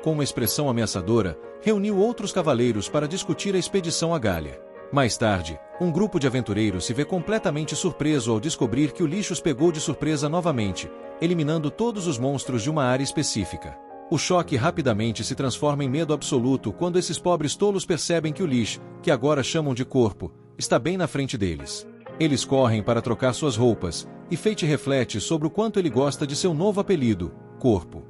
Com uma expressão ameaçadora, reuniu outros cavaleiros para discutir a expedição à Gália. Mais tarde, um grupo de aventureiros se vê completamente surpreso ao descobrir que o lixo os pegou de surpresa novamente, eliminando todos os monstros de uma área específica. O choque rapidamente se transforma em medo absoluto quando esses pobres tolos percebem que o lixo, que agora chamam de corpo, está bem na frente deles. Eles correm para trocar suas roupas, e Fate reflete sobre o quanto ele gosta de seu novo apelido, Corpo.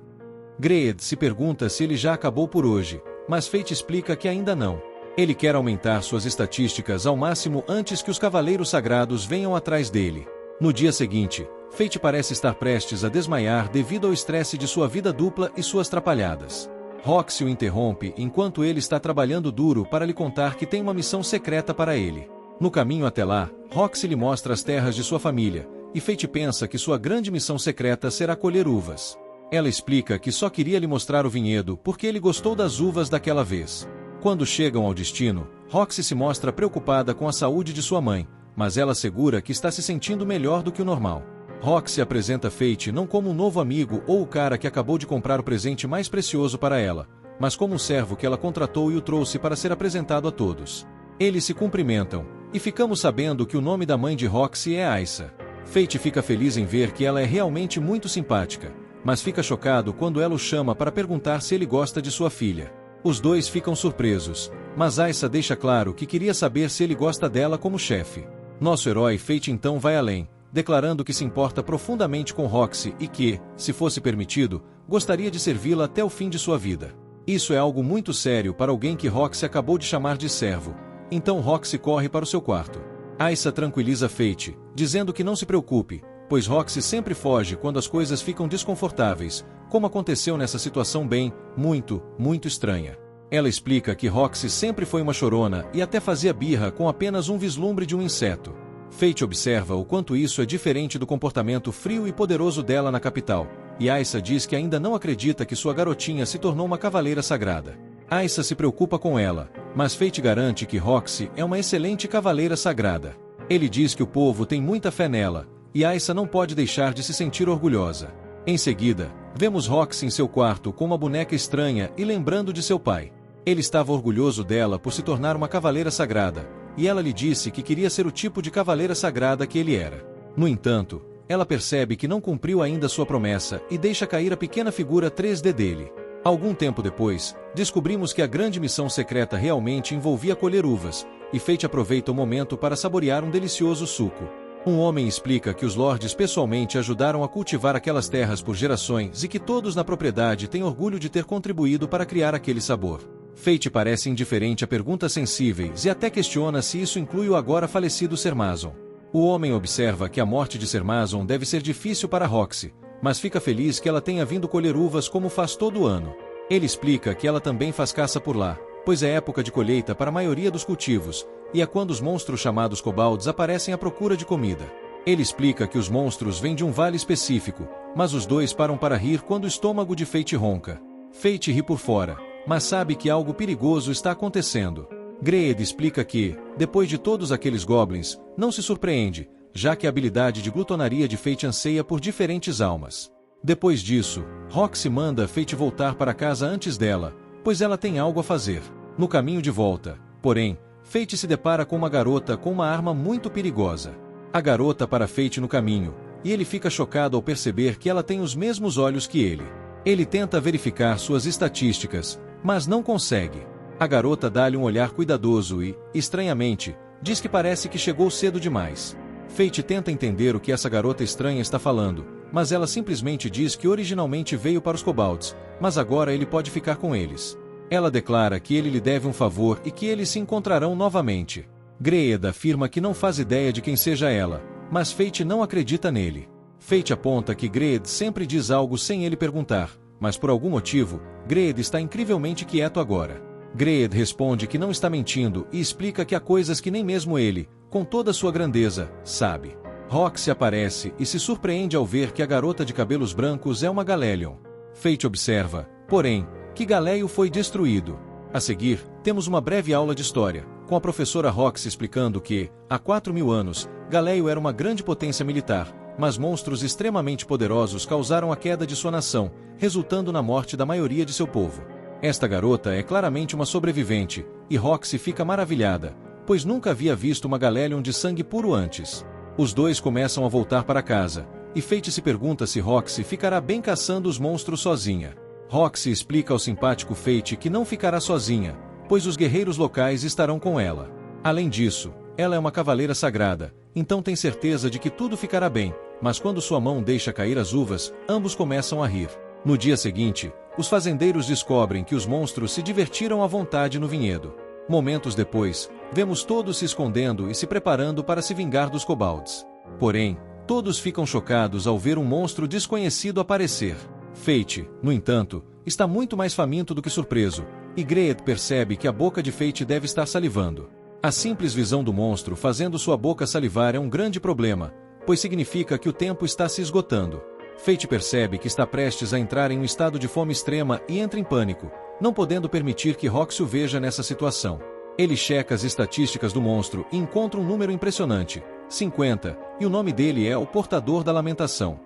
Greed se pergunta se ele já acabou por hoje, mas Fate explica que ainda não. Ele quer aumentar suas estatísticas ao máximo antes que os Cavaleiros Sagrados venham atrás dele. No dia seguinte, Fate parece estar prestes a desmaiar devido ao estresse de sua vida dupla e suas trapalhadas. Roxy o interrompe enquanto ele está trabalhando duro para lhe contar que tem uma missão secreta para ele. No caminho até lá, Roxy lhe mostra as terras de sua família, e Fate pensa que sua grande missão secreta será colher uvas. Ela explica que só queria lhe mostrar o vinhedo porque ele gostou das uvas daquela vez. Quando chegam ao destino, Roxy se mostra preocupada com a saúde de sua mãe, mas ela assegura que está se sentindo melhor do que o normal. Roxy apresenta Fate não como um novo amigo ou o cara que acabou de comprar o presente mais precioso para ela, mas como um servo que ela contratou e o trouxe para ser apresentado a todos. Eles se cumprimentam, e ficamos sabendo que o nome da mãe de Roxy é Aissa. Fate fica feliz em ver que ela é realmente muito simpática, mas fica chocado quando ela o chama para perguntar se ele gosta de sua filha. Os dois ficam surpresos, mas Aissa deixa claro que queria saber se ele gosta dela como chefe. Nosso herói Fate então vai além, declarando que se importa profundamente com Roxy e que, se fosse permitido, gostaria de servi-la até o fim de sua vida. Isso é algo muito sério para alguém que Roxy acabou de chamar de servo, então Roxy corre para o seu quarto. Aissa tranquiliza Fate, dizendo que não se preocupe, pois Roxy sempre foge quando as coisas ficam desconfortáveis, como aconteceu nessa situação bem, muito estranha. Ela explica que Roxy sempre foi uma chorona e até fazia birra com apenas um vislumbre de um inseto. Fate observa o quanto isso é diferente do comportamento frio e poderoso dela na capital, e Aissa diz que ainda não acredita que sua garotinha se tornou uma cavaleira sagrada. Aissa se preocupa com ela, mas Fate garante que Roxy é uma excelente cavaleira sagrada. Ele diz que o povo tem muita fé nela, e Aissa não pode deixar de se sentir orgulhosa. Em seguida, vemos Roxy em seu quarto com uma boneca estranha e lembrando de seu pai. Ele estava orgulhoso dela por se tornar uma cavaleira sagrada, e ela lhe disse que queria ser o tipo de cavaleira sagrada que ele era. No entanto, ela percebe que não cumpriu ainda sua promessa e deixa cair a pequena figura 3D dele. Algum tempo depois, descobrimos que a grande missão secreta realmente envolvia colher uvas, e Fate aproveita o momento para saborear um delicioso suco. Um homem explica que os lords pessoalmente ajudaram a cultivar aquelas terras por gerações e que todos na propriedade têm orgulho de ter contribuído para criar aquele sabor. Fate parece indiferente a perguntas sensíveis e até questiona se isso inclui o agora falecido Ser Mazon. O homem observa que a morte de Ser Mazon deve ser difícil para Roxy, mas fica feliz que ela tenha vindo colher uvas como faz todo ano. Ele explica que ela também faz caça por lá, pois é época de colheita para a maioria dos cultivos, e é quando os monstros chamados kobolds aparecem à procura de comida. Ele explica que os monstros vêm de um vale específico, mas os dois param para rir quando o estômago de Fate ronca. Fate ri por fora, mas sabe que algo perigoso está acontecendo. Greed explica que, depois de todos aqueles goblins, não se surpreende, já que a habilidade de glutonaria de Fate anseia por diferentes almas. Depois disso, Roxy manda Fate voltar para casa antes dela, pois ela tem algo a fazer. No caminho de volta, porém, Fate se depara com uma garota com uma arma muito perigosa. A garota para Fate no caminho, e ele fica chocado ao perceber que ela tem os mesmos olhos que ele. Ele tenta verificar suas estatísticas, mas não consegue. A garota dá-lhe um olhar cuidadoso e, estranhamente, diz que parece que chegou cedo demais. Fate tenta entender o que essa garota estranha está falando, mas ela simplesmente diz que originalmente veio para os kobolds, mas agora ele pode ficar com eles. Ela declara que ele lhe deve um favor e que eles se encontrarão novamente. Greed afirma que não faz ideia de quem seja ela, mas Fate não acredita nele. Fate aponta que Greed sempre diz algo sem ele perguntar, mas por algum motivo, Greed está incrivelmente quieto agora. Greed responde que não está mentindo e explica que há coisas que nem mesmo ele, com toda sua grandeza, sabe. Roxy aparece e se surpreende ao ver que a garota de cabelos brancos é uma Galelion. Fate observa, porém, que Galeio foi destruído. A seguir, temos uma breve aula de história, com a professora Roxy explicando que, há 4.000 anos, Galeio era uma grande potência militar, mas monstros extremamente poderosos causaram a queda de sua nação, resultando na morte da maioria de seu povo. Esta garota é claramente uma sobrevivente, e Roxy fica maravilhada, pois nunca havia visto uma Galelion de sangue puro antes. Os dois começam a voltar para casa, e Fate se pergunta se Roxy ficará bem caçando os monstros sozinha. Roxy explica ao simpático Fate que não ficará sozinha, pois os guerreiros locais estarão com ela. Além disso, ela é uma cavaleira sagrada, então tem certeza de que tudo ficará bem, mas quando sua mão deixa cair as uvas, ambos começam a rir. No dia seguinte, os fazendeiros descobrem que os monstros se divertiram à vontade no vinhedo. Momentos depois, vemos todos se escondendo e se preparando para se vingar dos kobolds. Porém, todos ficam chocados ao ver um monstro desconhecido aparecer. Fate, no entanto, está muito mais faminto do que surpreso, e Greed percebe que a boca de Fate deve estar salivando. A simples visão do monstro fazendo sua boca salivar é um grande problema, pois significa que o tempo está se esgotando. Fate percebe que está prestes a entrar em um estado de fome extrema e entra em pânico, não podendo permitir que Roxy o veja nessa situação. Ele checa as estatísticas do monstro e encontra um número impressionante, 50, e o nome dele é o Portador da Lamentação.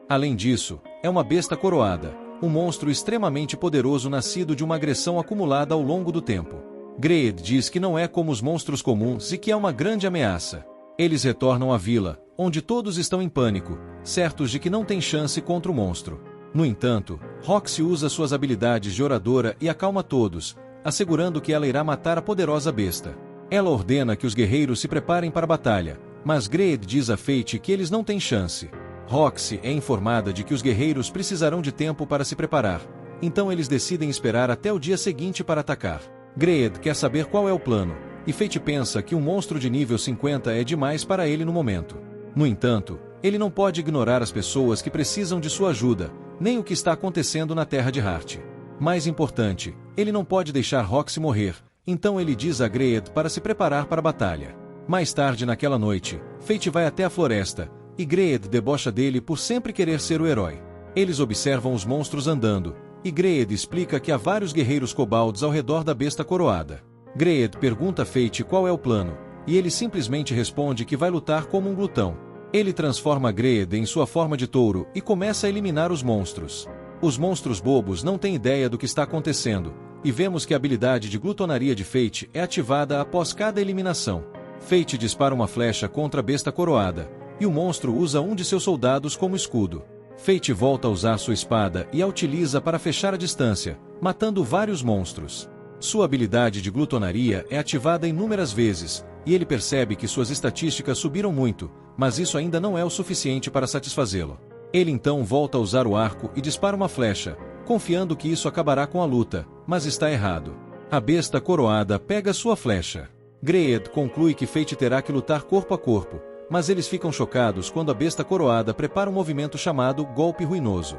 Além disso, é uma besta coroada, um monstro extremamente poderoso nascido de uma agressão acumulada ao longo do tempo. Greed diz que não é como os monstros comuns e que é uma grande ameaça. Eles retornam à vila, onde todos estão em pânico, certos de que não tem chance contra o monstro. No entanto, Roxy usa suas habilidades de oradora e acalma todos, assegurando que ela irá matar a poderosa besta. Ela ordena que os guerreiros se preparem para a batalha, mas Greed diz a Fate que eles não têm chance. Roxy é informada de que os guerreiros precisarão de tempo para se preparar, então eles decidem esperar até o dia seguinte para atacar. Greed quer saber qual é o plano, e Fate pensa que um monstro de nível 50 é demais para ele no momento. No entanto, ele não pode ignorar as pessoas que precisam de sua ajuda, nem o que está acontecendo na Terra de Heart. Mais importante, ele não pode deixar Roxy morrer, então ele diz a Greed para se preparar para a batalha. Mais tarde naquela noite, Fate vai até a floresta, e Greed debocha dele por sempre querer ser o herói. Eles observam os monstros andando, e Greed explica que há vários guerreiros kobolds ao redor da besta coroada. Greed pergunta a Fate qual é o plano, e ele simplesmente responde que vai lutar como um glutão. Ele transforma Greed em sua forma de touro e começa a eliminar os monstros. Os monstros bobos não têm ideia do que está acontecendo, e vemos que a habilidade de glutonaria de Fate é ativada após cada eliminação. Fate dispara uma flecha contra a besta coroada, e o monstro usa um de seus soldados como escudo. Fate volta a usar sua espada e a utiliza para fechar a distância, matando vários monstros. Sua habilidade de glutonaria é ativada inúmeras vezes, e ele percebe que suas estatísticas subiram muito, mas isso ainda não é o suficiente para satisfazê-lo. Ele então volta a usar o arco e dispara uma flecha, confiando que isso acabará com a luta, mas está errado. A besta coroada pega sua flecha. Greed conclui que Fate terá que lutar corpo a corpo, mas eles ficam chocados quando a besta coroada prepara um movimento chamado Golpe Ruinoso.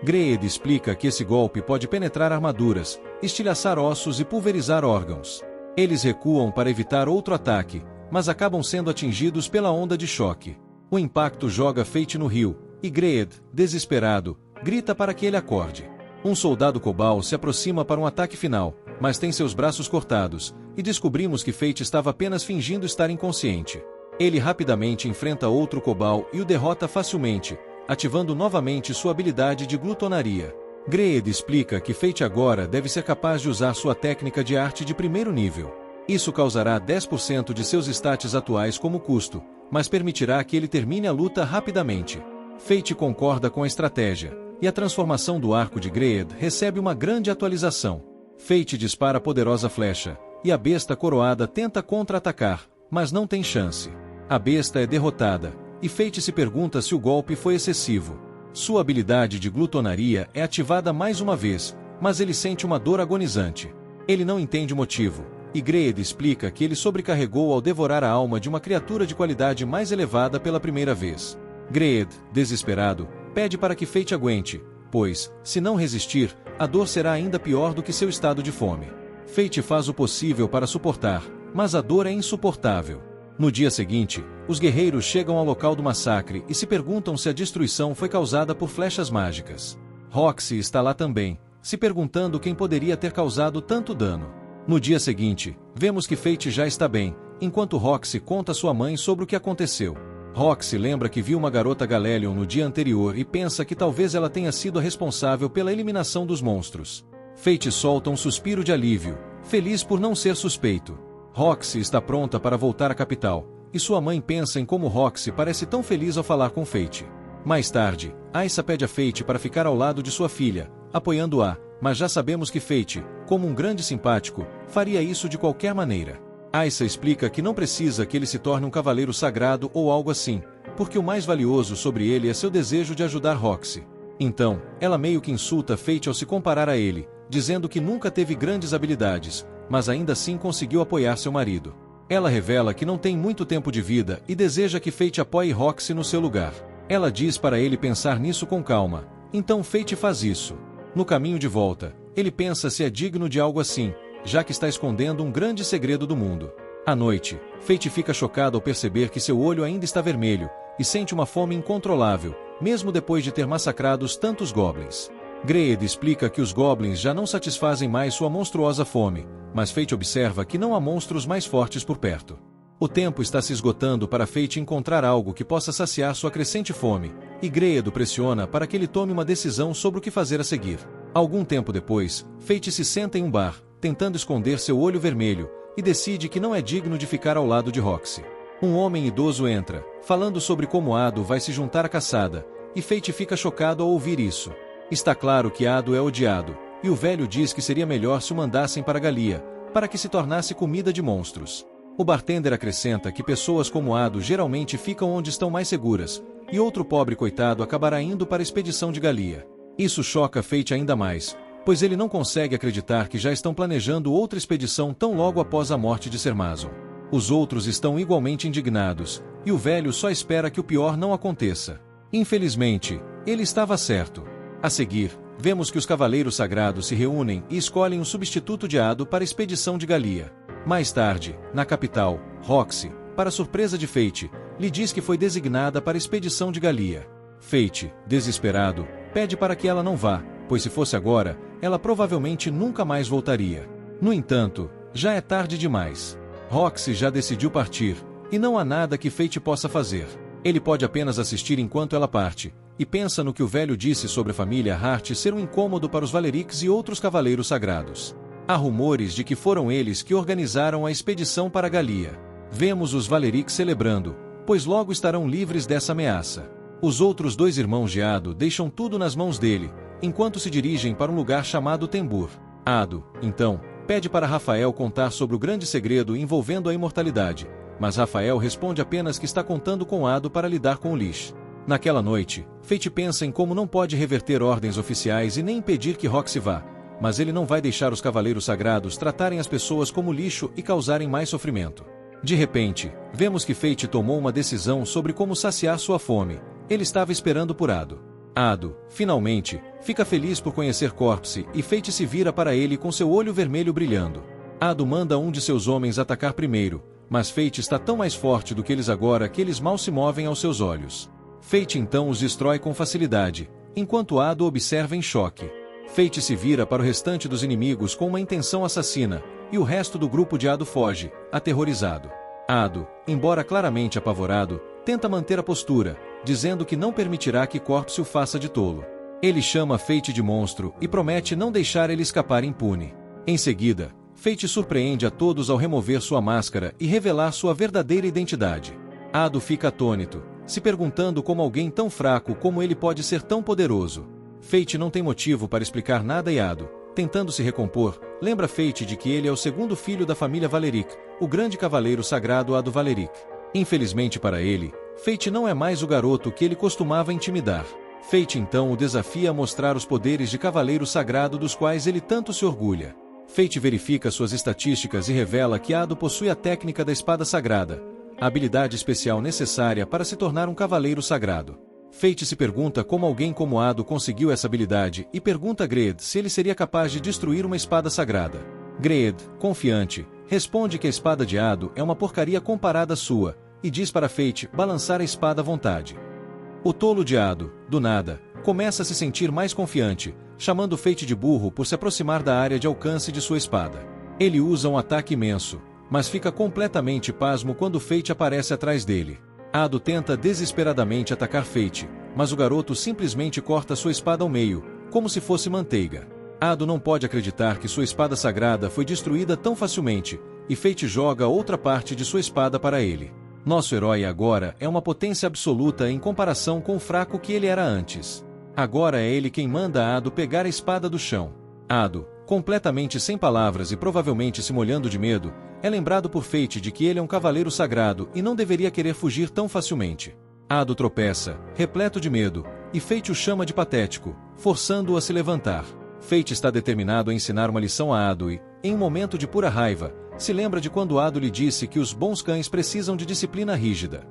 Greed explica que esse golpe pode penetrar armaduras, estilhaçar ossos e pulverizar órgãos. Eles recuam para evitar outro ataque, mas acabam sendo atingidos pela onda de choque. O impacto joga Fate no rio, e Greed, desesperado, grita para que ele acorde. Um soldado kobold se aproxima para um ataque final, mas tem seus braços cortados, e descobrimos que Fate estava apenas fingindo estar inconsciente. Ele rapidamente enfrenta outro kobold e o derrota facilmente, ativando novamente sua habilidade de glutonaria. Greed explica que Fate agora deve ser capaz de usar sua técnica de arte de primeiro nível. Isso causará 10% de seus stats atuais como custo, mas permitirá que ele termine a luta rapidamente. Fate concorda com a estratégia, e a transformação do arco de Greed recebe uma grande atualização. Fate dispara a poderosa flecha, e a besta coroada tenta contra-atacar, mas não tem chance. A besta é derrotada, e Fate se pergunta se o golpe foi excessivo. Sua habilidade de glutonaria é ativada mais uma vez, mas ele sente uma dor agonizante. Ele não entende o motivo, e Greed explica que ele sobrecarregou ao devorar a alma de uma criatura de qualidade mais elevada pela primeira vez. Greed, desesperado, pede para que Fate aguente, pois, se não resistir, a dor será ainda pior do que seu estado de fome. Fate faz o possível para suportar, mas a dor é insuportável. No dia seguinte, os guerreiros chegam ao local do massacre e se perguntam se a destruição foi causada por flechas mágicas. Roxy está lá também, se perguntando quem poderia ter causado tanto dano. No dia seguinte, vemos que Fate já está bem, enquanto Roxy conta a sua mãe sobre o que aconteceu. Roxy lembra que viu uma garota Galelion no dia anterior e pensa que talvez ela tenha sido a responsável pela eliminação dos monstros. Fate solta um suspiro de alívio, feliz por não ser suspeito. Roxy está pronta para voltar à capital, e sua mãe pensa em como Roxy parece tão feliz ao falar com Fate. Mais tarde, Aisa pede a Fate para ficar ao lado de sua filha, apoiando-a, mas já sabemos que Fate, como um grande simpático, faria isso de qualquer maneira. Aisa explica que não precisa que ele se torne um cavaleiro sagrado ou algo assim, porque o mais valioso sobre ele é seu desejo de ajudar Roxy. Então, ela meio que insulta Fate ao se comparar a ele, dizendo que nunca teve grandes habilidades, mas ainda assim conseguiu apoiar seu marido. Ela revela que não tem muito tempo de vida e deseja que Fate apoie Roxy no seu lugar. Ela diz para ele pensar nisso com calma, então Fate faz isso. No caminho de volta, ele pensa se é digno de algo assim, já que está escondendo um grande segredo do mundo. À noite, Fate fica chocado ao perceber que seu olho ainda está vermelho, e sente uma fome incontrolável, mesmo depois de ter massacrado tantos goblins. Greed explica que os goblins já não satisfazem mais sua monstruosa fome, mas Fate observa que não há monstros mais fortes por perto. O tempo está se esgotando para Fate encontrar algo que possa saciar sua crescente fome, e Greed o pressiona para que ele tome uma decisão sobre o que fazer a seguir. Algum tempo depois, Fate se senta em um bar, tentando esconder seu olho vermelho, e decide que não é digno de ficar ao lado de Roxy. Um homem idoso entra, falando sobre como Ado vai se juntar à caçada, e Fate fica chocado ao ouvir isso. Está claro que Ado é odiado, e o velho diz que seria melhor se o mandassem para Galia, para que se tornasse comida de monstros. O bartender acrescenta que pessoas como Ado geralmente ficam onde estão mais seguras, e outro pobre coitado acabará indo para a expedição de Galia. Isso choca Fate ainda mais, pois ele não consegue acreditar que já estão planejando outra expedição tão logo após a morte de Sermazon. Os outros estão igualmente indignados, e o velho só espera que o pior não aconteça. Infelizmente, ele estava certo. A seguir, vemos que os Cavaleiros Sagrados se reúnem e escolhem um substituto de Ado para a expedição de Galia. Mais tarde, na capital, Roxy, para surpresa de Fate, lhe diz que foi designada para a expedição de Galia. Fate, desesperado, pede para que ela não vá, pois se fosse agora, ela provavelmente nunca mais voltaria. No entanto, já é tarde demais. Roxy já decidiu partir, e não há nada que Fate possa fazer. Ele pode apenas assistir enquanto ela parte, e pensa no que o velho disse sobre a família Hart ser um incômodo para os Valeriks e outros Cavaleiros Sagrados. Há rumores de que foram eles que organizaram a expedição para Galia. Vemos os Valeriks celebrando, pois logo estarão livres dessa ameaça. Os outros dois irmãos de Ado deixam tudo nas mãos dele, enquanto se dirigem para um lugar chamado Tembur. Ado, então, pede para Rafael contar sobre o grande segredo envolvendo a imortalidade, mas Rafael responde apenas que está contando com Ado para lidar com o Lich. Naquela noite, Fate pensa em como não pode reverter ordens oficiais e nem impedir que Roxy vá, mas ele não vai deixar os Cavaleiros Sagrados tratarem as pessoas como lixo e causarem mais sofrimento. De repente, vemos que Fate tomou uma decisão sobre como saciar sua fome. Ele estava esperando por Ado. Ado, finalmente, fica feliz por conhecer Corpse e Fate se vira para ele com seu olho vermelho brilhando. Ado manda um de seus homens atacar primeiro, mas Fate está tão mais forte do que eles agora que eles mal se movem aos seus olhos. Fate então os destrói com facilidade, enquanto Ado observa em choque. Fate se vira para o restante dos inimigos com uma intenção assassina, e o resto do grupo de Ado foge, aterrorizado. Ado, embora claramente apavorado, tenta manter a postura, dizendo que não permitirá que Corpse o faça de tolo. Ele chama Fate de monstro e promete não deixar ele escapar impune. Em seguida, Fate surpreende a todos ao remover sua máscara e revelar sua verdadeira identidade. Ado fica atônito, se perguntando como alguém tão fraco como ele pode ser tão poderoso. Fate não tem motivo para explicar nada e Ado, tentando se recompor, lembra Fate de que ele é o segundo filho da família Valeric, o grande cavaleiro sagrado Ado Valeric. Infelizmente para ele, Fate não é mais o garoto que ele costumava intimidar. Fate então o desafia a mostrar os poderes de cavaleiro sagrado dos quais ele tanto se orgulha. Fate verifica suas estatísticas e revela que Ado possui a técnica da espada sagrada, a habilidade especial necessária para se tornar um cavaleiro sagrado. Fate se pergunta como alguém como Ado conseguiu essa habilidade e pergunta a Greed se ele seria capaz de destruir uma espada sagrada. Greed, confiante, responde que a espada de Ado é uma porcaria comparada à sua, e diz para Fate balançar a espada à vontade. O tolo de Ado, do nada, começa a se sentir mais confiante, chamando Fate de burro por se aproximar da área de alcance de sua espada. Ele usa um ataque imenso, mas fica completamente pasmo quando Fate aparece atrás dele. Ado tenta desesperadamente atacar Fate, mas o garoto simplesmente corta sua espada ao meio, como se fosse manteiga. Ado não pode acreditar que sua espada sagrada foi destruída tão facilmente, e Fate joga outra parte de sua espada para ele. Nosso herói agora é uma potência absoluta em comparação com o fraco que ele era antes. Agora é ele quem manda Ado pegar a espada do chão. Ado, completamente sem palavras e provavelmente se molhando de medo, é lembrado por Fate de que ele é um cavaleiro sagrado e não deveria querer fugir tão facilmente. Ado tropeça, repleto de medo, e Fate o chama de patético, forçando-o a se levantar. Fate está determinado a ensinar uma lição a Ado e, em um momento de pura raiva, se lembra de quando Ado lhe disse que os bons cães precisam de disciplina rígida.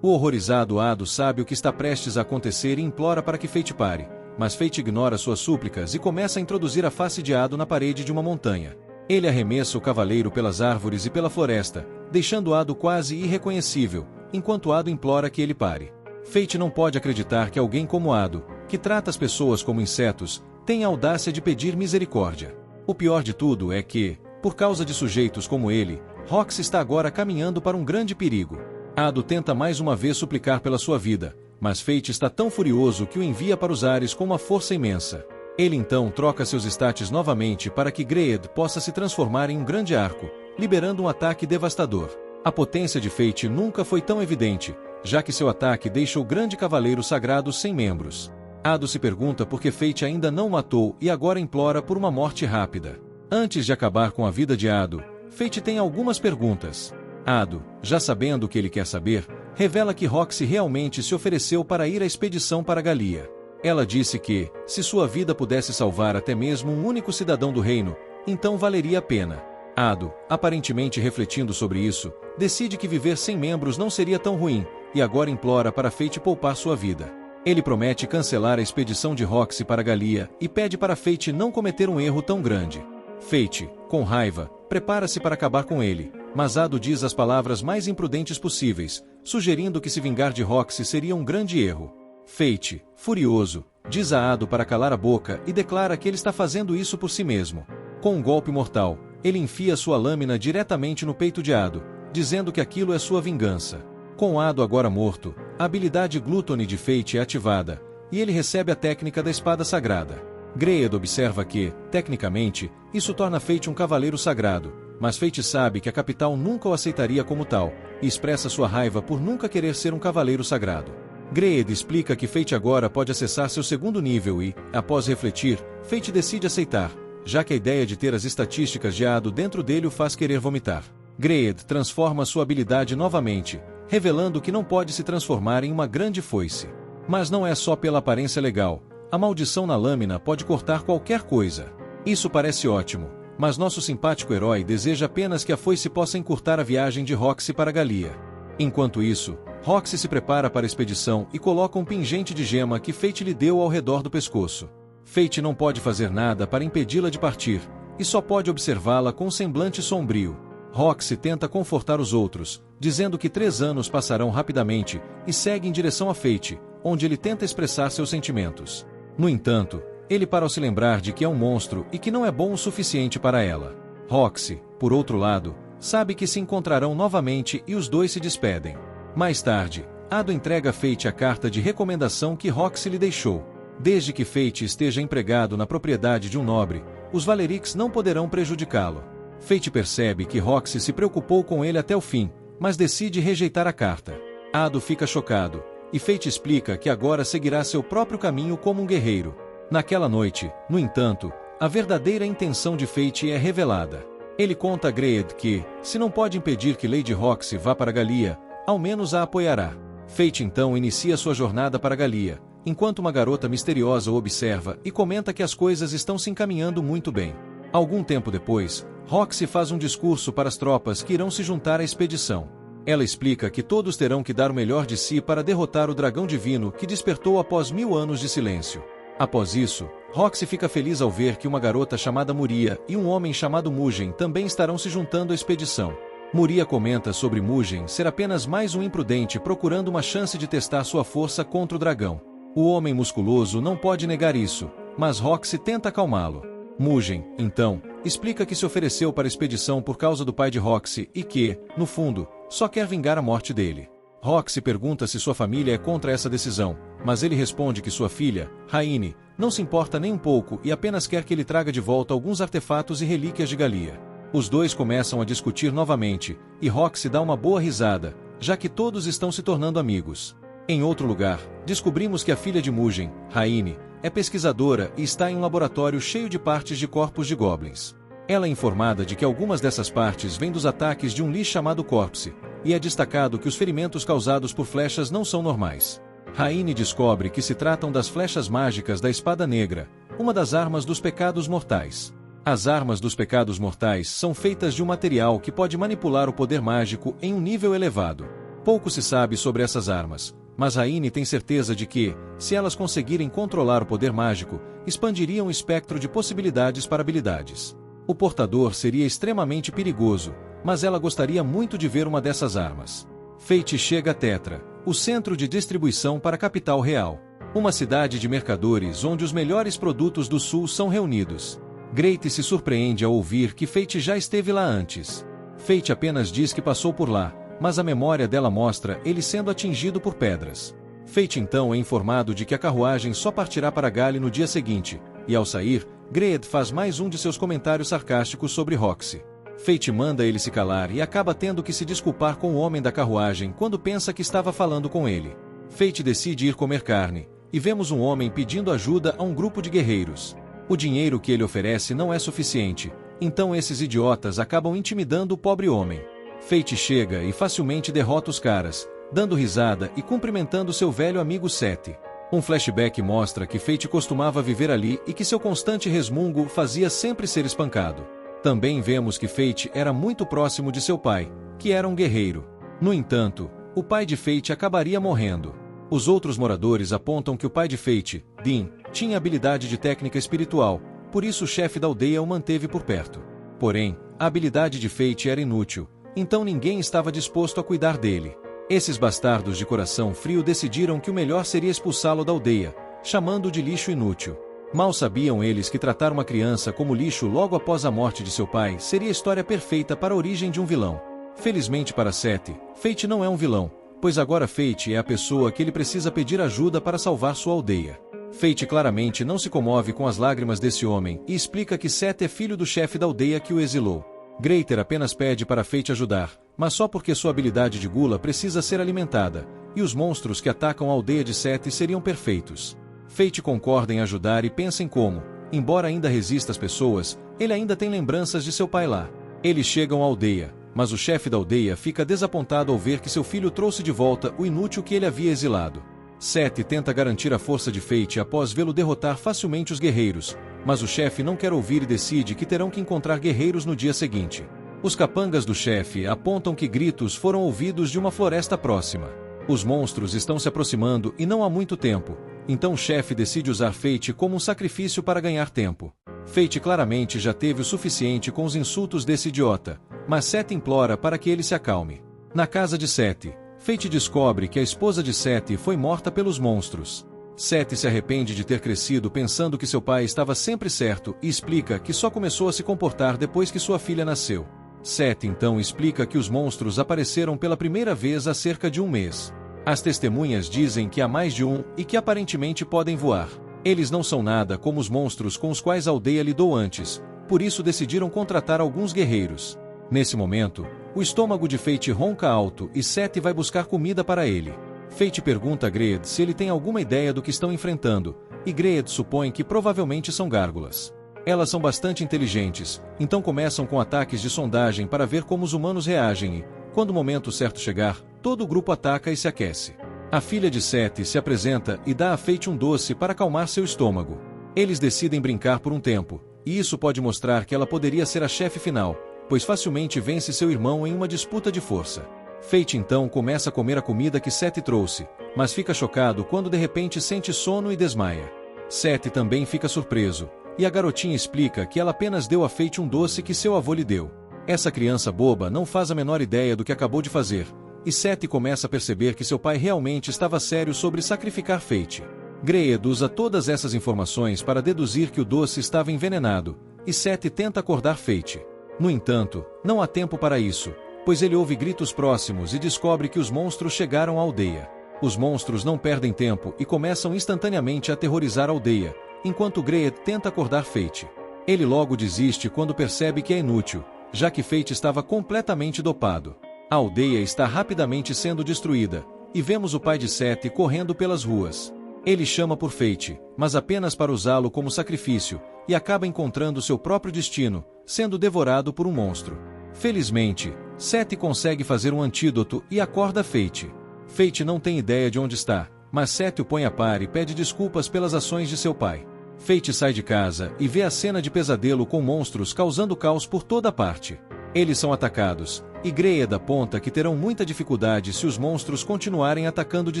O horrorizado Ado sabe o que está prestes a acontecer e implora para que Fate pare, mas Fate ignora suas súplicas e começa a introduzir a face de Ado na parede de uma montanha. Ele arremessa o cavaleiro pelas árvores e pela floresta, deixando Ado quase irreconhecível, enquanto Ado implora que ele pare. Fate não pode acreditar que alguém como Ado, que trata as pessoas como insetos, tenha a audácia de pedir misericórdia. O pior de tudo é que, por causa de sujeitos como ele, Roxy está agora caminhando para um grande perigo. Ado tenta mais uma vez suplicar pela sua vida, mas Fate está tão furioso que o envia para os ares com uma força imensa. Ele então troca seus status novamente para que Greed possa se transformar em um grande arco, liberando um ataque devastador. A potência de Fate nunca foi tão evidente, já que seu ataque deixa o grande cavaleiro sagrado sem membros. Ado se pergunta por que Fate ainda não o matou e agora implora por uma morte rápida. Antes de acabar com a vida de Ado, Fate tem algumas perguntas. Ado, já sabendo o que ele quer saber, revela que Roxy realmente se ofereceu para ir à expedição para Galia. Ela disse que, se sua vida pudesse salvar até mesmo um único cidadão do reino, então valeria a pena. Ado, aparentemente refletindo sobre isso, decide que viver sem membros não seria tão ruim, e agora implora para Fate poupar sua vida. Ele promete cancelar a expedição de Roxy para Galia e pede para Fate não cometer um erro tão grande. Fate, com raiva, prepara-se para acabar com ele, mas Ado diz as palavras mais imprudentes possíveis, sugerindo que se vingar de Roxy seria um grande erro. Fate, furioso, diz a Ado para calar a boca e declara que ele está fazendo isso por si mesmo. Com um golpe mortal, ele enfia sua lâmina diretamente no peito de Ado, dizendo que aquilo é sua vingança. Com Ado agora morto, a habilidade Gluttony de Fate é ativada, e ele recebe a técnica da espada sagrada. Greed observa que, tecnicamente, isso torna Fate um cavaleiro sagrado, mas Fate sabe que a capital nunca o aceitaria como tal, e expressa sua raiva por nunca querer ser um cavaleiro sagrado. Greed explica que Fate agora pode acessar seu segundo nível e, após refletir, Fate decide aceitar, já que a ideia de ter as estatísticas de Ado dentro dele o faz querer vomitar. Greed transforma sua habilidade novamente, revelando que não pode se transformar em uma grande foice. Mas não é só pela aparência legal. A maldição na lâmina pode cortar qualquer coisa. Isso parece ótimo, mas nosso simpático herói deseja apenas que a foice possa encurtar a viagem de Roxy para Galia. Enquanto isso, Roxy se prepara para a expedição e coloca um pingente de gema que Fate lhe deu ao redor do pescoço. Fate não pode fazer nada para impedi-la de partir, e só pode observá-la com um semblante sombrio. Roxy tenta confortar os outros, dizendo que 3 anos passarão rapidamente, e segue em direção a Fate, onde ele tenta expressar seus sentimentos. No entanto, ele para ao se lembrar de que é um monstro e que não é bom o suficiente para ela. Roxy, por outro lado, sabe que se encontrarão novamente e os dois se despedem. Mais tarde, Ado entrega a Fate a carta de recomendação que Roxy lhe deixou. Desde que Fate esteja empregado na propriedade de um nobre, os Valerics não poderão prejudicá-lo. Fate percebe que Roxy se preocupou com ele até o fim, mas decide rejeitar a carta. Ado fica chocado, e Fate explica que agora seguirá seu próprio caminho como um guerreiro. Naquela noite, no entanto, a verdadeira intenção de Fate é revelada. Ele conta a Greed que, se não pode impedir que Lady Roxy vá para Galia, ao menos a apoiará. Fate então inicia sua jornada para Galia, enquanto uma garota misteriosa o observa e comenta que as coisas estão se encaminhando muito bem. Algum tempo depois, Roxy faz um discurso para as tropas que irão se juntar à expedição. Ela explica que todos terão que dar o melhor de si para derrotar o dragão divino que despertou após 1000 anos de silêncio. Após isso, Roxy fica feliz ao ver que uma garota chamada Muria e um homem chamado Mugen também estarão se juntando à expedição. Muria comenta sobre Mugen ser apenas mais um imprudente procurando uma chance de testar sua força contra o dragão. O homem musculoso não pode negar isso, mas Roxy tenta acalmá-lo. Mugen, então, explica que se ofereceu para a expedição por causa do pai de Roxy e que, no fundo, só quer vingar a morte dele. Roxy pergunta se sua família é contra essa decisão, mas ele responde que sua filha, Raine, não se importa nem um pouco e apenas quer que ele traga de volta alguns artefatos e relíquias de Galia. Os dois começam a discutir novamente, e Roxy dá uma boa risada, já que todos estão se tornando amigos. Em outro lugar, descobrimos que a filha de Mugen, Raine, é pesquisadora e está em um laboratório cheio de partes de corpos de goblins. Ela é informada de que algumas dessas partes vêm dos ataques de um Lich chamado Corpse, e é destacado que os ferimentos causados por flechas não são normais. Raine descobre que se tratam das flechas mágicas da Espada Negra, uma das armas dos pecados mortais. As armas dos pecados mortais são feitas de um material que pode manipular o poder mágico em um nível elevado. Pouco se sabe sobre essas armas, mas Raine tem certeza de que, se elas conseguirem controlar o poder mágico, expandiriam o espectro de possibilidades para habilidades. O portador seria extremamente perigoso, mas ela gostaria muito de ver uma dessas armas. Fate chega a Tetra, o centro de distribuição para a capital real. Uma cidade de mercadores onde os melhores produtos do sul são reunidos. Grate se surpreende ao ouvir que Fate já esteve lá antes. Fate apenas diz que passou por lá, mas a memória dela mostra ele sendo atingido por pedras. Fate então é informado de que a carruagem só partirá para Galia no dia seguinte, e ao sair, Greed faz mais um de seus comentários sarcásticos sobre Roxy. Fate manda ele se calar e acaba tendo que se desculpar com o homem da carruagem quando pensa que estava falando com ele. Fate decide ir comer carne, e vemos um homem pedindo ajuda a um grupo de guerreiros. O dinheiro que ele oferece não é suficiente, então esses idiotas acabam intimidando o pobre homem. Fate chega e facilmente derrota os caras, dando risada e cumprimentando seu velho amigo Seth. Um flashback mostra que Fate costumava viver ali e que seu constante resmungo fazia sempre ser espancado. Também vemos que Fate era muito próximo de seu pai, que era um guerreiro. No entanto, o pai de Fate acabaria morrendo. Os outros moradores apontam que o pai de Fate, Dean, tinha habilidade de técnica espiritual, por isso o chefe da aldeia o manteve por perto. Porém, a habilidade de Fate era inútil, então ninguém estava disposto a cuidar dele. Esses bastardos de coração frio decidiram que o melhor seria expulsá-lo da aldeia, chamando-o de lixo inútil. Mal sabiam eles que tratar uma criança como lixo logo após a morte de seu pai seria a história perfeita para a origem de um vilão. Felizmente para Seth, Fate não é um vilão, pois agora Fate é a pessoa que ele precisa pedir ajuda para salvar sua aldeia. Fate claramente não se comove com as lágrimas desse homem e explica que Seth é filho do chefe da aldeia que o exilou. Greater apenas pede para Fate ajudar, mas só porque sua habilidade de gula precisa ser alimentada, e os monstros que atacam a aldeia de Seth seriam perfeitos. Fate concorda em ajudar e pensa em como, embora ainda resista às pessoas, ele ainda tem lembranças de seu pai lá. Eles chegam à aldeia, mas o chefe da aldeia fica desapontado ao ver que seu filho trouxe de volta o inútil que ele havia exilado. Seth tenta garantir a força de Fate após vê-lo derrotar facilmente os guerreiros, mas o chefe não quer ouvir e decide que terão que encontrar guerreiros no dia seguinte. Os capangas do chefe apontam que gritos foram ouvidos de uma floresta próxima. Os monstros estão se aproximando e não há muito tempo, então o chefe decide usar Fate como um sacrifício para ganhar tempo. Fate claramente já teve o suficiente com os insultos desse idiota, mas Seth implora para que ele se acalme. Na casa de Seth, Fate descobre que a esposa de Seth foi morta pelos monstros. Seth se arrepende de ter crescido pensando que seu pai estava sempre certo e explica que só começou a se comportar depois que sua filha nasceu. Seth então explica que os monstros apareceram pela primeira vez há cerca de um mês. As testemunhas dizem que há mais de um e que aparentemente podem voar. Eles não são nada como os monstros com os quais a aldeia lidou antes, por isso decidiram contratar alguns guerreiros. Nesse momento, o estômago de Fate ronca alto e Seth vai buscar comida para ele. Fate pergunta a Greed se ele tem alguma ideia do que estão enfrentando, e Greed supõe que provavelmente são gárgulas. Elas são bastante inteligentes, então começam com ataques de sondagem para ver como os humanos reagem e, quando o momento certo chegar, todo o grupo ataca e se aquece. A filha de Seth se apresenta e dá a Fate um doce para acalmar seu estômago. Eles decidem brincar por um tempo, e isso pode mostrar que ela poderia ser a chefe final, pois facilmente vence seu irmão em uma disputa de força. Fate então começa a comer a comida que Seth trouxe, mas fica chocado quando de repente sente sono e desmaia. Seth também fica surpreso, e a garotinha explica que ela apenas deu a Fate um doce que seu avô lhe deu. Essa criança boba não faz a menor ideia do que acabou de fazer, e Seth começa a perceber que seu pai realmente estava sério sobre sacrificar Fate. Greed usa todas essas informações para deduzir que o doce estava envenenado, e Seth tenta acordar Fate. No entanto, não há tempo para isso, pois ele ouve gritos próximos e descobre que os monstros chegaram à aldeia. Os monstros não perdem tempo e começam instantaneamente a aterrorizar a aldeia, enquanto Greed tenta acordar Fate. Ele logo desiste quando percebe que é inútil, já que Fate estava completamente dopado. A aldeia está rapidamente sendo destruída, e vemos o pai de Seth correndo pelas ruas. Ele chama por Fate, mas apenas para usá-lo como sacrifício, e acaba encontrando seu próprio destino, sendo devorado por um monstro. Felizmente, Seth consegue fazer um antídoto e acorda Fate. Fate não tem ideia de onde está, mas Seth o põe a par e pede desculpas pelas ações de seu pai. Fate sai de casa e vê a cena de pesadelo com monstros causando caos por toda parte. Eles são atacados, e Greed aponta que terão muita dificuldade se os monstros continuarem atacando de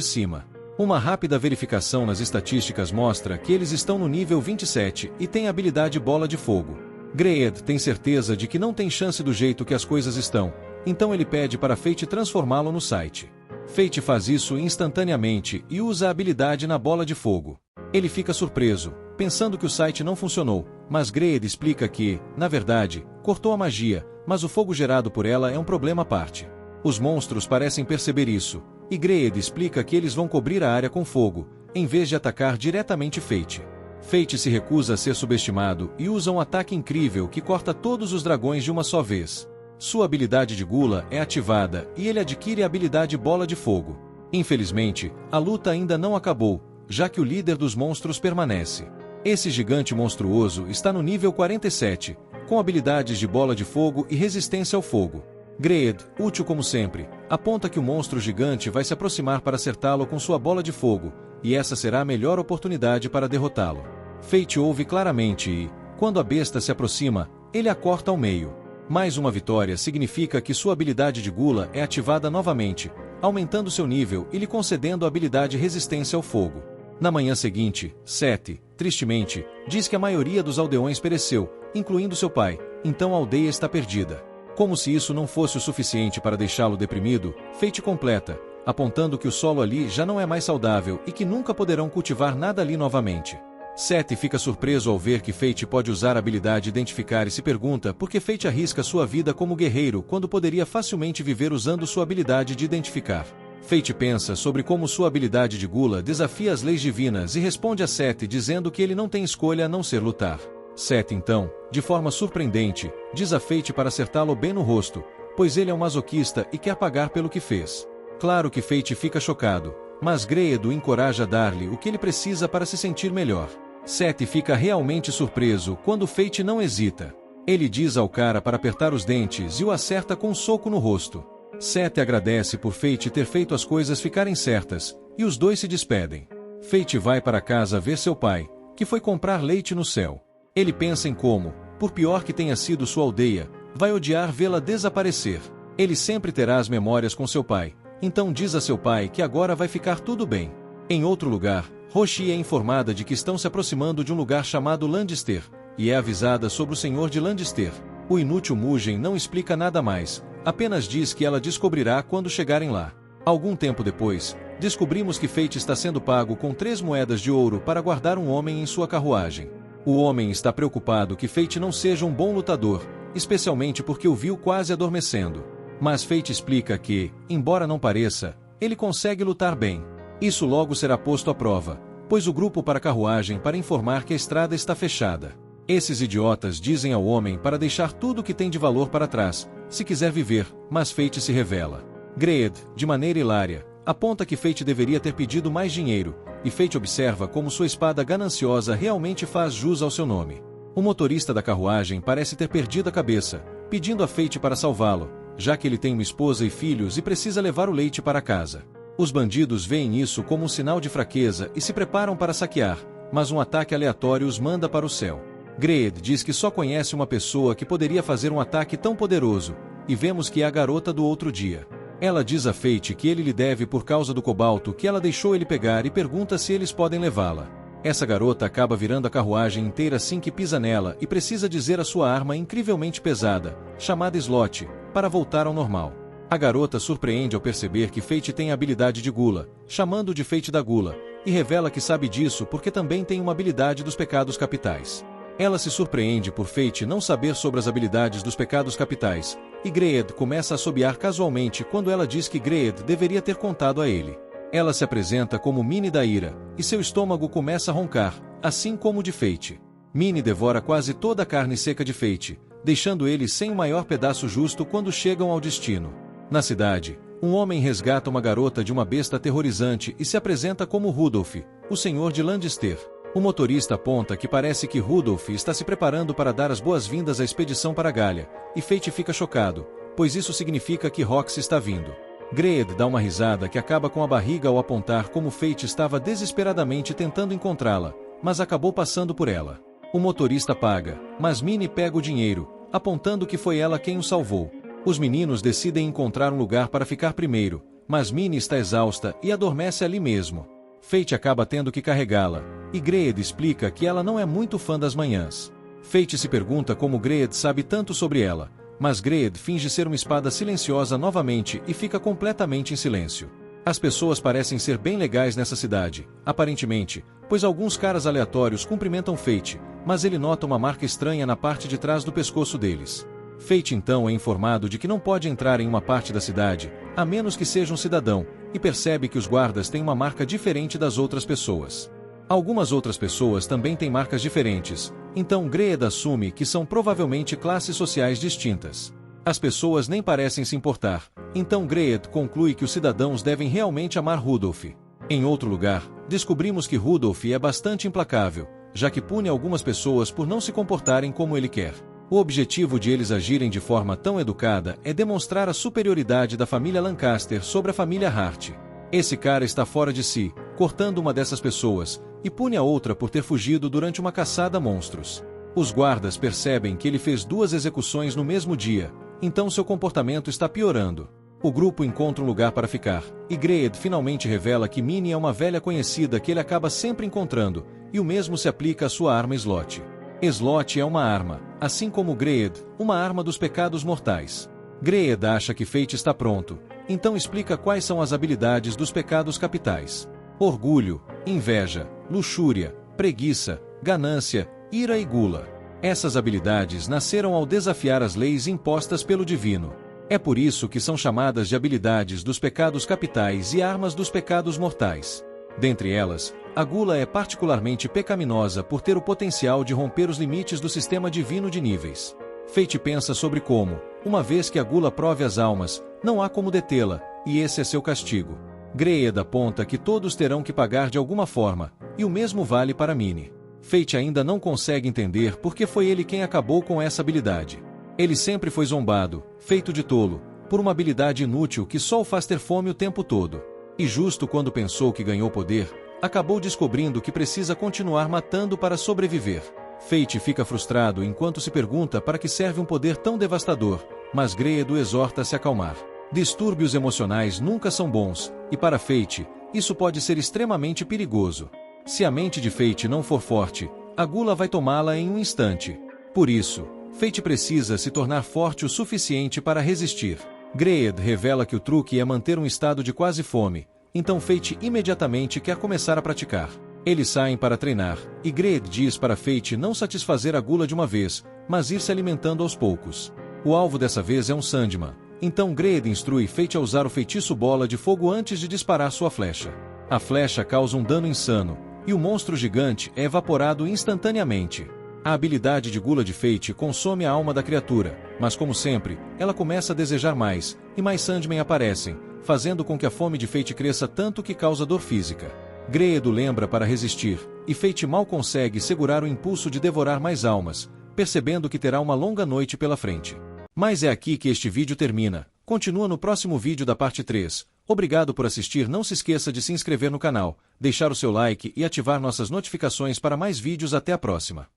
cima. Uma rápida verificação nas estatísticas mostra que eles estão no nível 27 e têm a habilidade Bola de Fogo. Greed tem certeza de que não tem chance do jeito que as coisas estão, então ele pede para Fate transformá-lo no site. Fate faz isso instantaneamente e usa a habilidade na Bola de Fogo. Ele fica surpreso, pensando que o site não funcionou, mas Greed explica que, na verdade, cortou a magia, mas o fogo gerado por ela é um problema à parte. Os monstros parecem perceber isso, e Greed explica que eles vão cobrir a área com fogo, em vez de atacar diretamente Fate. Fate se recusa a ser subestimado e usa um ataque incrível que corta todos os dragões de uma só vez. Sua habilidade de Gula é ativada e ele adquire a habilidade Bola de Fogo. Infelizmente, a luta ainda não acabou, já que o líder dos monstros permanece. Esse gigante monstruoso está no nível 47, com habilidades de Bola de Fogo e resistência ao fogo. Greed, útil como sempre, aponta que o monstro gigante vai se aproximar para acertá-lo com sua bola de fogo, e essa será a melhor oportunidade para derrotá-lo. Fate ouve claramente e, quando a besta se aproxima, ele a corta ao meio. Mais uma vitória significa que sua habilidade de Gula é ativada novamente, aumentando seu nível e lhe concedendo a habilidade Resistência ao Fogo. Na manhã seguinte, Seth, tristemente, diz que a maioria dos aldeões pereceu, incluindo seu pai, então a aldeia está perdida. Como se isso não fosse o suficiente para deixá-lo deprimido, Fate completa, apontando que o solo ali já não é mais saudável e que nunca poderão cultivar nada ali novamente. Seth fica surpreso ao ver que Fate pode usar a habilidade Identificar e se pergunta por que Fate arrisca sua vida como guerreiro quando poderia facilmente viver usando sua habilidade de Identificar. Fate pensa sobre como sua habilidade de Gula desafia as leis divinas e responde a Seth dizendo que ele não tem escolha a não ser lutar. Seth então, de forma surpreendente, diz a Fate para acertá-lo bem no rosto, pois ele é um masoquista e quer pagar pelo que fez. Claro que Fate fica chocado, mas Greed o encoraja a dar-lhe o que ele precisa para se sentir melhor. Seth fica realmente surpreso quando Fate não hesita. Ele diz ao cara para apertar os dentes e o acerta com um soco no rosto. Seth agradece por Fate ter feito as coisas ficarem certas, e os dois se despedem. Fate vai para casa ver seu pai, que foi comprar leite no céu. Ele pensa em como, por pior que tenha sido sua aldeia, vai odiar vê-la desaparecer. Ele sempre terá as memórias com seu pai, então diz a seu pai que agora vai ficar tudo bem. Em outro lugar, Roshi é informada de que estão se aproximando de um lugar chamado Lannister, e é avisada sobre o senhor de Lannister. O inútil Mugen não explica nada mais, apenas diz que ela descobrirá quando chegarem lá. Algum tempo depois, descobrimos que Fate está sendo pago com 3 moedas de ouro para guardar um homem em sua carruagem. O homem está preocupado que Fate não seja um bom lutador, especialmente porque o viu quase adormecendo. Mas Fate explica que, embora não pareça, ele consegue lutar bem. Isso logo será posto à prova, pois o grupo para a carruagem para informar que a estrada está fechada. Esses idiotas dizem ao homem para deixar tudo o que tem de valor para trás, se quiser viver, mas Fate se revela. Greed, de maneira hilária, aponta que Fate deveria ter pedido mais dinheiro, e Fate observa como sua espada gananciosa realmente faz jus ao seu nome. O motorista da carruagem parece ter perdido a cabeça, pedindo a Fate para salvá-lo, já que ele tem uma esposa e filhos e precisa levar o leite para casa. Os bandidos veem isso como um sinal de fraqueza e se preparam para saquear, mas um ataque aleatório os manda para o céu. Greed diz que só conhece uma pessoa que poderia fazer um ataque tão poderoso, e vemos que é a garota do outro dia. Ela diz a Fate que ele lhe deve por causa do cobalto que ela deixou ele pegar e pergunta se eles podem levá-la. Essa garota acaba virando a carruagem inteira assim que pisa nela e precisa dizer a sua arma incrivelmente pesada, chamada Slot, para voltar ao normal. A garota surpreende ao perceber que Fate tem a habilidade de Gula, chamando de Fate da Gula, e revela que sabe disso porque também tem uma habilidade dos pecados capitais. Ela se surpreende por Fate não saber sobre as habilidades dos pecados capitais, e Greed começa a assobiar casualmente quando ela diz que Greed deveria ter contado a ele. Ela se apresenta como Minnie da ira, e seu estômago começa a roncar, assim como o de Fate. Minnie devora quase toda a carne seca de Fate, deixando ele sem o maior pedaço justo quando chegam ao destino. Na cidade, um homem resgata uma garota de uma besta aterrorizante e se apresenta como Rudolph, o senhor de Lannister. O motorista aponta que parece que Rudolph está se preparando para dar as boas-vindas à expedição para Galha, e Fate fica chocado, pois isso significa que Rox está vindo. Greed dá uma risada que acaba com a barriga ao apontar como Fate estava desesperadamente tentando encontrá-la, mas acabou passando por ela. O motorista paga, mas Minnie pega o dinheiro, apontando que foi ela quem o salvou. Os meninos decidem encontrar um lugar para ficar primeiro, mas Minnie está exausta e adormece ali mesmo. Fate acaba tendo que carregá-la, e Greed explica que ela não é muito fã das manhãs. Fate se pergunta como Greed sabe tanto sobre ela, mas Greed finge ser uma espada silenciosa novamente e fica completamente em silêncio. As pessoas parecem ser bem legais nessa cidade, aparentemente, pois alguns caras aleatórios cumprimentam Fate, mas ele nota uma marca estranha na parte de trás do pescoço deles. Fate então é informado de que não pode entrar em uma parte da cidade, a menos que seja um cidadão, e percebe que os guardas têm uma marca diferente das outras pessoas. Algumas outras pessoas também têm marcas diferentes, então Greed assume que são provavelmente classes sociais distintas. As pessoas nem parecem se importar, então Greed conclui que os cidadãos devem realmente amar Rudolph. Em outro lugar, descobrimos que Rudolph é bastante implacável, já que pune algumas pessoas por não se comportarem como ele quer. O objetivo de eles agirem de forma tão educada é demonstrar a superioridade da família Lancaster sobre a família Hart. Esse cara está fora de si, cortando uma dessas pessoas, e pune a outra por ter fugido durante uma caçada a monstros. Os guardas percebem que ele fez 2 execuções no mesmo dia, então seu comportamento está piorando. O grupo encontra um lugar para ficar, e Greed finalmente revela que Minnie é uma velha conhecida que ele acaba sempre encontrando, e o mesmo se aplica à sua arma Slot. Slot é uma arma, assim como Greed, uma arma dos pecados mortais. Greed acha que Fate está pronto, então explica quais são as habilidades dos pecados capitais: orgulho, inveja, luxúria, preguiça, ganância, ira e gula. Essas habilidades nasceram ao desafiar as leis impostas pelo divino. É por isso que são chamadas de habilidades dos pecados capitais e armas dos pecados mortais. Dentre elas, a gula é particularmente pecaminosa por ter o potencial de romper os limites do sistema divino de níveis. Fate pensa sobre como, uma vez que a gula prove as almas, não há como detê-la, e esse é seu castigo. Greed aponta que todos terão que pagar de alguma forma, e o mesmo vale para Minnie. Fate ainda não consegue entender por que foi ele quem acabou com essa habilidade. Ele sempre foi zombado, feito de tolo, por uma habilidade inútil que só o faz ter fome o tempo todo. E justo quando pensou que ganhou poder, acabou descobrindo que precisa continuar matando para sobreviver. Fate fica frustrado enquanto se pergunta para que serve um poder tão devastador, mas Greed o exorta a se acalmar. Distúrbios emocionais nunca são bons, e para Fate, isso pode ser extremamente perigoso. Se a mente de Fate não for forte, a gula vai tomá-la em um instante. Por isso, Fate precisa se tornar forte o suficiente para resistir. Greed revela que o truque é manter um estado de quase fome, então Fate imediatamente quer começar a praticar. Eles saem para treinar, e Greed diz para Fate não satisfazer a gula de uma vez, mas ir se alimentando aos poucos. O alvo dessa vez é um Sandman, então Greed instrui Fate a usar o feitiço bola de fogo antes de disparar sua flecha. A flecha causa um dano insano, e o monstro gigante é evaporado instantaneamente. A habilidade de gula de Fate consome a alma da criatura, mas como sempre, ela começa a desejar mais, e mais Sandmen aparecem, fazendo com que a fome de Fate cresça tanto que causa dor física. Greed o lembra para resistir, e Fate mal consegue segurar o impulso de devorar mais almas, percebendo que terá uma longa noite pela frente. Mas é aqui que este vídeo termina. Continua no próximo vídeo da parte 3. Obrigado por assistir, não se esqueça de se inscrever no canal, deixar o seu like e ativar nossas notificações para mais vídeos. Até a próxima.